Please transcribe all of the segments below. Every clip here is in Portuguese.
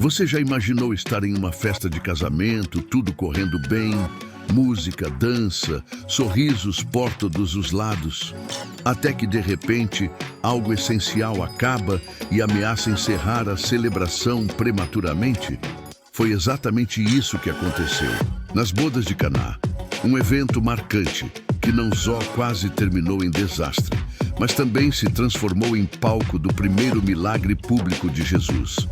Você já imaginou estar em uma festa de casamento, tudo correndo bem, música, dança, sorrisos por todos os lados, até que de repente algo essencial acaba e ameaça encerrar a celebração prematuramente? Foi exatamente isso que aconteceu nas bodas de Caná, um evento marcante que não só quase terminou em desastre, mas também se transformou em palco do primeiro milagre público de Jesus,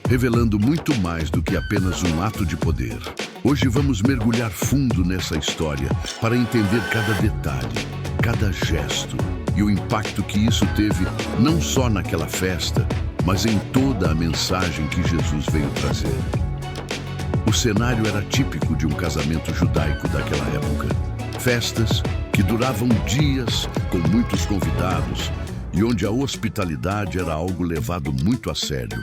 revelando muito mais do que apenas um ato de poder. Hoje vamos mergulhar fundo nessa história para entender cada detalhe, cada gesto e o impacto que isso teve não só naquela festa, mas em toda a mensagem que Jesus veio trazer. O cenário era típico de um casamento judaico daquela época. Festas que duravam dias com muitos convidados e onde a hospitalidade era algo levado muito a sério.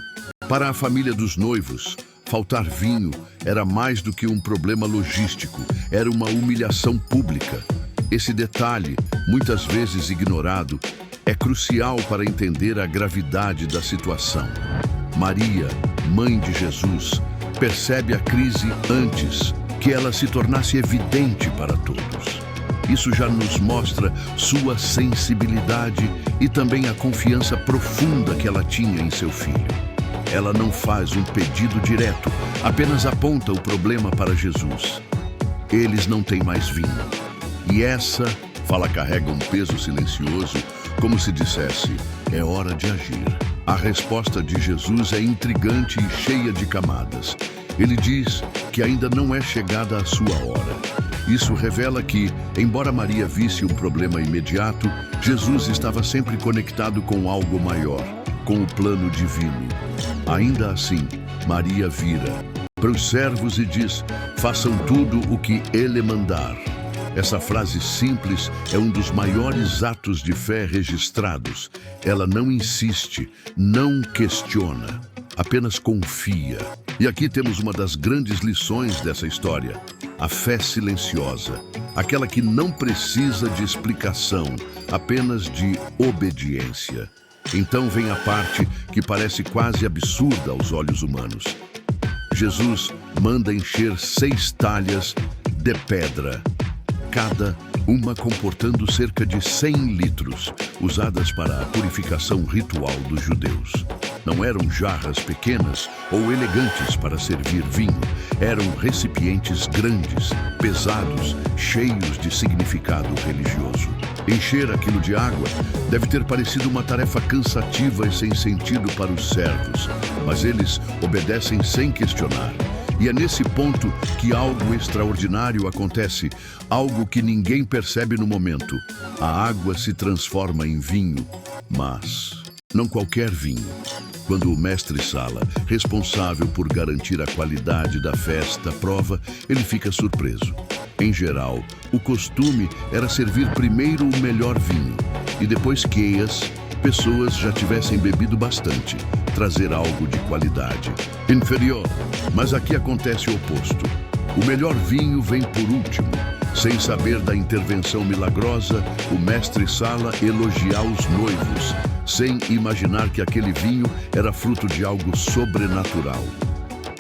Para a família dos noivos, faltar vinho era mais do que um problema logístico, era uma humilhação pública. Esse detalhe, muitas vezes ignorado, é crucial para entender a gravidade da situação. Maria, mãe de Jesus, percebe a crise antes que ela se tornasse evidente para todos. Isso já nos mostra sua sensibilidade e também a confiança profunda que ela tinha em seu filho. Ela não faz um pedido direto, apenas aponta o problema para Jesus. Eles não têm mais vinho. E essa fala carrega um peso silencioso, como se dissesse, é hora de agir. A resposta de Jesus é intrigante e cheia de camadas. Ele diz que ainda não é chegada a sua hora. Isso revela que, embora Maria visse um problema imediato, Jesus estava sempre conectado com algo maior, com o plano divino. Ainda assim, Maria vira para os servos e diz: façam tudo o que ele mandar. Essa frase simples é um dos maiores atos de fé registrados. Ela não insiste, não questiona, apenas confia. E aqui temos uma das grandes lições dessa história: a fé silenciosa, aquela que não precisa de explicação, apenas de obediência. Então vem a parte que parece quase absurda aos olhos humanos. Jesus manda encher 6 talhas de pedra, cada uma comportando cerca de 100 litros, usadas para a purificação ritual dos judeus. Não eram jarras pequenas ou elegantes para servir vinho, eram recipientes grandes, pesados, cheios de significado religioso. Encher aquilo de água deve ter parecido uma tarefa cansativa e sem sentido para os servos, mas eles obedecem sem questionar. E é nesse ponto que algo extraordinário acontece, algo que ninguém percebe no momento. A água se transforma em vinho, mas não qualquer vinho. Quando o mestre-sala, responsável por garantir a qualidade da festa, prova, ele fica surpreso. Em geral, o costume era servir primeiro o melhor vinho e depois que as pessoas já tivessem bebido bastante, trazer algo de qualidade inferior. Mas aqui acontece o oposto. O melhor vinho vem por último. Sem saber da intervenção milagrosa, o mestre-sala elogia os noivos, sem imaginar que aquele vinho era fruto de algo sobrenatural.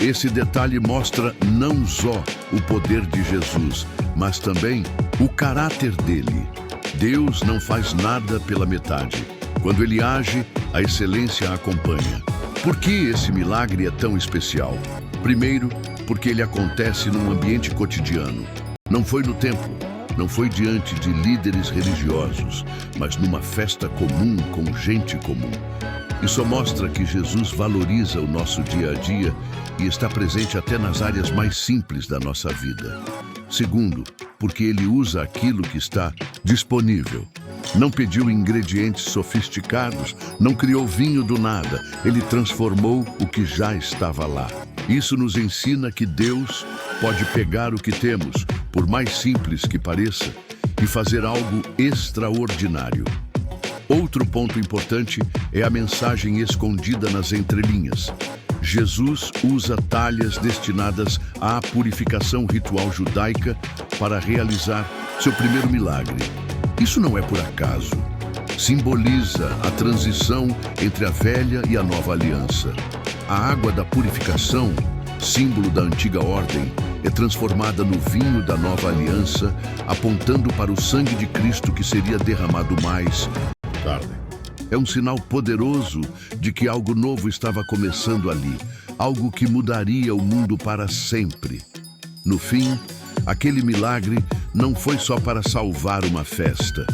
Esse detalhe mostra não só o poder de Jesus, mas também o caráter dele. Deus não faz nada pela metade. Quando ele age, a excelência acompanha. Por que esse milagre é tão especial? Primeiro, porque ele acontece num ambiente cotidiano. Não foi no templo, não foi diante de líderes religiosos, mas numa festa comum com gente comum. Isso mostra que Jesus valoriza o nosso dia a dia e está presente até nas áreas mais simples da nossa vida. Segundo, porque ele usa aquilo que está disponível. Não pediu ingredientes sofisticados, não criou vinho do nada, ele transformou o que já estava lá. Isso nos ensina que Deus pode pegar o que temos, por mais simples que pareça, e fazer algo extraordinário. Outro ponto importante é a mensagem escondida nas entrelinhas. Jesus usa talhas destinadas à purificação ritual judaica para realizar seu primeiro milagre. Isso não é por acaso. Simboliza a transição entre a velha e a nova aliança. A água da purificação, símbolo da antiga ordem, é transformada no vinho da nova aliança, apontando para o sangue de Cristo que seria derramado mais tarde. É um sinal poderoso de que algo novo estava começando ali, algo que mudaria o mundo para sempre. No fim, aquele milagre não foi só para salvar uma festa.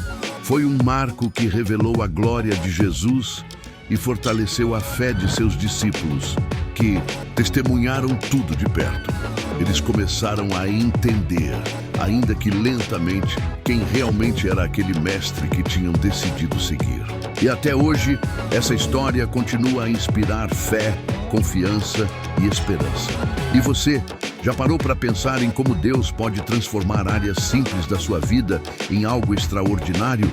Foi um marco que revelou a glória de Jesus e fortaleceu a fé de seus discípulos, que testemunharam tudo de perto. Eles começaram a entender, ainda que lentamente, quem realmente era aquele mestre que tinham decidido seguir. E até hoje, essa história continua a inspirar fé, confiança e esperança. E você, já parou para pensar em como Deus pode transformar áreas simples da sua vida em algo extraordinário?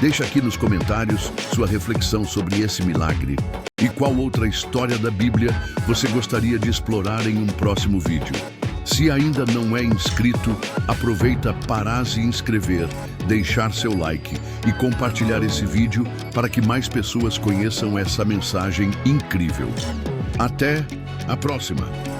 Deixa aqui nos comentários sua reflexão sobre esse milagre. E qual outra história da Bíblia você gostaria de explorar em um próximo vídeo? Se ainda não é inscrito, aproveita para se inscrever, deixar seu like e compartilhar esse vídeo para que mais pessoas conheçam essa mensagem incrível. Até a próxima!